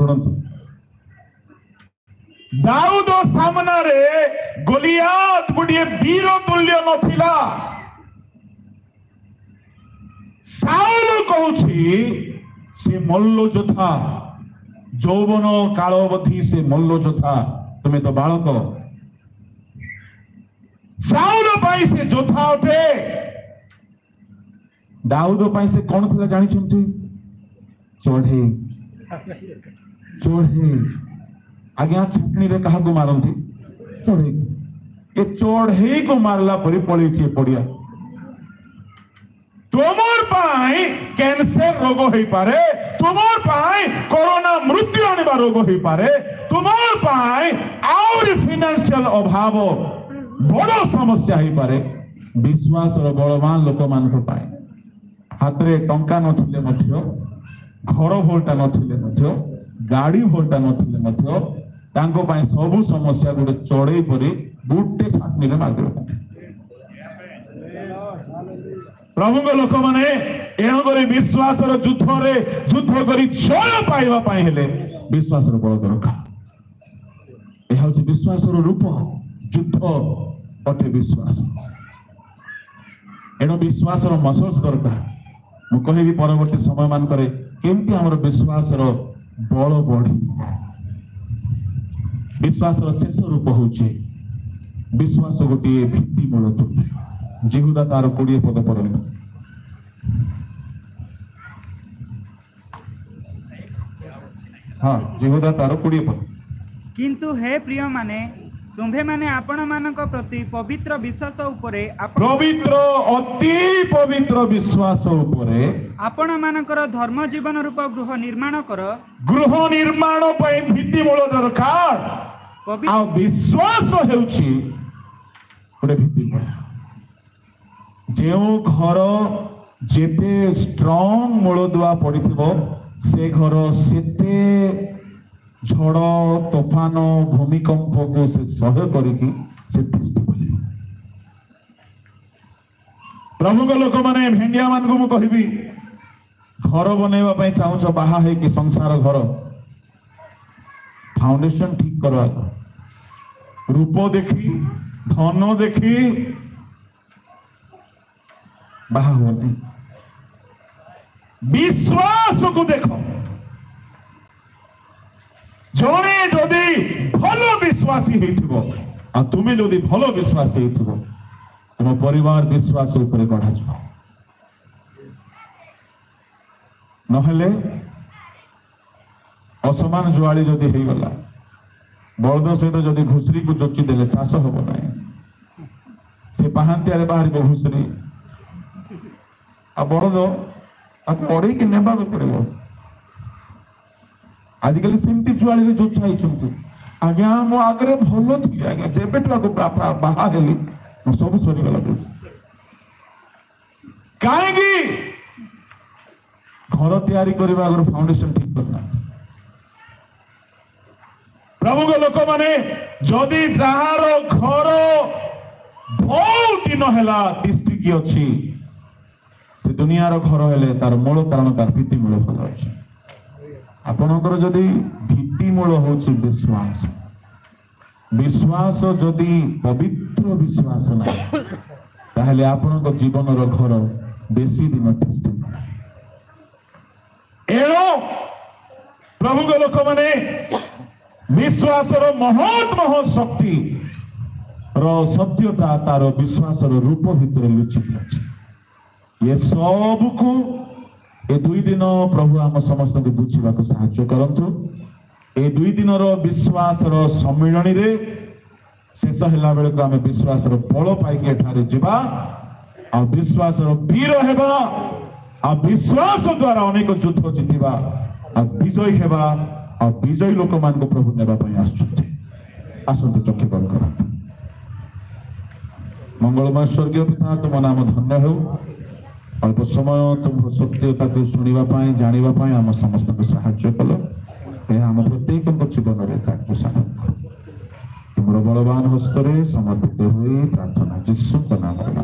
ଶୁଣନ୍ତୁ, ଦାଉଦ ସାମ୍ନାରେ ଗୋଲିଆତ ଗୋଟିଏ ବୀର ତୁଲ୍ୟ ନଥିଲା। ସାଉଲ କହୁଛି ସେ ମଲ୍ଲ ଯୋଦ୍ଧା, ଯୌବନ କାଳବଧି ସେ ମଲ୍ଲ ଯୋଦ୍ଧା, ତୁମେ ତ ବାଳକ। ସାଉଲ ପାଇଁ ସେ ଯୋଦ୍ଧା ଅଟେ। ଦାଉଦ ପାଇଁ ସେ କଣ ଥିଲା ଜାଣିଛନ୍ତି? ଚଢେଇ। ଚଢେଇ। ଆଜ୍ଞା, ଛାଟଣୀରେ କାହାକୁ ମାରନ୍ତି? ଚଢେଇ। ଏ ଚଢେଇକୁ ମାରିଲା ପରି ପଳେଇଛି ପଡିଆ। ତୁମର ପାଇଁ କ୍ୟାନ୍ସର ରୋଗ ହେଇପାରେ, ତୁମର ପାଇଁ କରୋନା ମୃତ୍ୟୁ ଆଣିବା ରୋଗ ହେଇପାରେ, ତୁମର ପାଇଁ ଆହୁରି ଫିନାନ୍ସିଆଲ ଅଭାବ ବଡ଼ ସମସ୍ୟା ହେଇପାରେ। ବିଶ୍ୱାସର ବଳବାନ ଲୋକମାନଙ୍କ ପାଇଁ ହାତରେ ଟଙ୍କା ନଥିଲେ ମଧ୍ୟ, ଘର ଭୋଟା ନଥିଲେ ମଧ୍ୟ, ଗାଡି ଭୋଟା ନଥିଲେ ମଧ୍ୟ, ତାଙ୍କ ପାଇଁ ସବୁ ସମସ୍ୟା ଗୋଟେ ଚଢେଇ ପରି ଗୋଟେ ଛାଟଣୀରେ ମାରିଦେବ। ପ୍ରଭୁଙ୍କ ଲୋକମାନେ ଏଣୁକରି ବିଶ୍ୱାସର ଯୁଦ୍ଧରେ ଯୁଦ୍ଧ କରି ଜୟ ପାଇବା ପାଇଁ ହେଲେ ବିଶ୍ୱାସର ବଳ ଦରକାର। ଏହା ହଉଛି ବିଶ୍ୱାସର ରୂପ। ଯୁଦ୍ଧ ଅଟେ ବିଶ୍ୱାସ। ଏଣୁ ବିଶ୍ୱାସର ମସଲ୍ସ ଦରକାର। ମୁଁ କହିବି ପରବର୍ତ୍ତୀ ସମୟ ମାନଙ୍କରେ କେମିତି ଆମର ବିଶ୍ୱାସର ବଳ ବଢି। ବିଶ୍ୱାସର ଶେଷ ରୂପ ହଉଛି ବିଶ୍ୱାସ ଗୋଟିଏ ଭିତ୍ତିମୂଳ ତୁଲ୍ୟ। ଜିହୁଦା ତାର 20 ପଦ ପଢନ୍ତୁ। ହଁ, ଜିହୁଦା ତାର 20 ପଦ। କିନ୍ତୁ ହେ ପ୍ରିୟ ମାନେ, ତୁମ୍ଭେ ମାନେ ଆପଣ ମାନଙ୍କ ପ୍ରତି ପବିତ୍ର ବିଶ୍ୱାସ ଉପରେ, ପବିତ୍ର ଅତି ପବିତ୍ର ବିଶ୍ୱାସ ଉପରେ ଆପଣ ମାନଙ୍କର ଧର୍ମ ଜୀବନ ରୂପ ଗୃହ ନିର୍ମାଣ କର। ଗୃହ ନିର୍ମାଣ ପାଇଁ ଭିତ୍ତିମୂଳ ଦରକାର। ଆଉ ବିଶ୍ୱାସ ହେଉଛି ଗୋଟେ ଭିତ୍ତିମୂଳ। ଯେଉଁ ଘର ଯେତେ ଷ୍ଟ୍ରଙ୍ଗ ମୂଳଦୁଆ ପଡିଥିବ, ସେ ଘର ସେତେ ଝଡ଼ ତୋଫାନ ଭୂମିକମ୍ପକୁ ସେ ସହ୍ୟ କରିକି ସେ ତିଷ୍ଠି ପାରିବ। ପ୍ରଭୁଙ୍କ ଲୋକମାନେ, ଭେଣ୍ଡିଆ ମାନଙ୍କୁ ମୁଁ କହିବି, ଘର ବନେଇବା ପାଇଁ ଚାହୁଁଛ, ବାହା ହେଇକି ସଂସାର ଘର, ଫାଉଣ୍ଡେସନ ଠିକ କର। ରୂପ ଦେଖି, ଧନ ଦେଖି ବାହା ହୁଅନି। ବିଶ୍ୱାସକୁ ଦେଖ। ଜଣେ ଯଦି ଭଲ ବିଶ୍ୱାସୀ ହେଇଥିବ, ଆଉ ତୁମେ ଯଦି ଭଲ ବିଶ୍ୱାସୀ ହେଇଥିବ, ତୁମ ପରିବାର ବିଶ୍ୱାସ ଉପରେ ଗଢାଯିବ। ନହେଲେ ଅସମାନ ଜୁଆଳି ଯଦି ହେଇଗଲା, ବଳଦ ସହିତ ଯଦି ଘୁଷୁରୀକୁ ଯୋଚି ଦେଲେ ଚାଷ ହବ ନାହିଁ। ସେ ପାହାନ୍ତିଆରେ ବାହାରିବ ଘୁଷୁରୀ, ଆଉ ବଳଦ ତାକୁ ପଢେଇକି ନେବାକୁ ପଡିବ। ଆଜିକାଲି ସେମିତି ଜୁଆଳିରେ ଯୋଚା ହେଇଛନ୍ତି। ଆଜ୍ଞା, ମୋ ଆଗରେ ଭଲ ଥିଲି, ଆଜ୍ଞା ଯେବେଠୁ ଆଗ ବାହା ହେଲି ମୁଁ ସବୁ ସରିଗଲା। କାହିଁକି? ଘର ତିଆରି କରିବା ଆଗରୁ ଫାଉଣ୍ଡେସନ ଠିକ କରିନାହାନ୍ତି। ପ୍ରଭୁଙ୍କ ଲୋକମାନେ, ଯଦି ଯାହାର ଘର ବହୁତ ଦିନ ହେଲା ତିଷ୍ଠିକି ଅଛି, ସେ ଦୁନିଆର ଘର ହେଲେ ତାର ମୂଳ କାରଣ ତାର ଭିତ୍ତିମୂଳ ଭଲ ଅଛି। ଆପଣଙ୍କର ଯଦି ଭିତ୍ତିମୂଳ ହଉଛି ବିଶ୍ୱାସ, ବିଶ୍ୱାସ ଯଦି ପବିତ୍ର ବିଶ୍ୱାସ ନାହିଁ, ତାହେଲେ ଆପଣଙ୍କ ଜୀବନର ଘର ବେଶୀ ଦିନ ତିଷ୍ଠିବ ନାହିଁ। ଏଣୁ ପ୍ରଭୁଙ୍କ ଲୋକମାନେ, ବିଶ୍ୱାସର ମହତ୍ ଶକ୍ତି ର ସତ୍ୟତା ତାର ବିଶ୍ୱାସର ରୂପ ଭିତରେ ଲୁଚିକି ଅଛି। ଏ ସବୁକୁ ଏ 2 ଦିନ ପ୍ରଭୁ ଆମ ସମସ୍ତଙ୍କୁ ବୁଝିବାକୁ ସାହାଯ୍ୟ କରନ୍ତୁ। ଏ 2 ଦିନର ବିଶ୍ୱାସର ସମ୍ମିଳନୀରେ ଶେଷ ହେଲା ବେଳକୁ ଆମେ ବିଶ୍ୱାସର ବଳ ପାଇକି ଏଠାରେ ଯିବା, ଆଉ ବିଶ୍ୱାସର ବୀର ହେବା, ଆଉ ବିଶ୍ୱାସ ଦ୍ୱାରା ଅନେକ ଯୁଦ୍ଧ ଜିତିବା, ଆଉ ବିଜୟୀ ହେବା, ଆଉ ବିଜୟୀ ଲୋକମାନଙ୍କୁ ପ୍ରଭୁ ନେବା ପାଇଁ ଆସୁଛନ୍ତି। ଆସନ୍ତୁ ଚକ୍ଷୁ ବନ୍ଦ କରନ୍ତୁ। ମଙ୍ଗଳମୟ ସ୍ୱର୍ଗୀୟ ପିତା, ତୁମ ନାମ ଧନ୍ୟ ହେଉ। ଅଳ୍ପ ସମୟ ତୁମ ସତ୍ୟତାକୁ ଶୁଣିବା ପାଇଁ, ଜାଣିବା ପାଇଁ ଆମ ସମସ୍ତଙ୍କୁ ସାହାଯ୍ୟ କଲ। ଏହା ଆମ ପ୍ରତ୍ୟେକଙ୍କ ଜୀବନରେ କାର୍ଯ୍ୟ ସାଧନ କର। ତୁମର ବଳବାନ ହସ୍ତରେ ସମର୍ପିତ ହୋଇ ପ୍ରାର୍ଥନା ଯୀଶୁଙ୍କ ନାମରେ।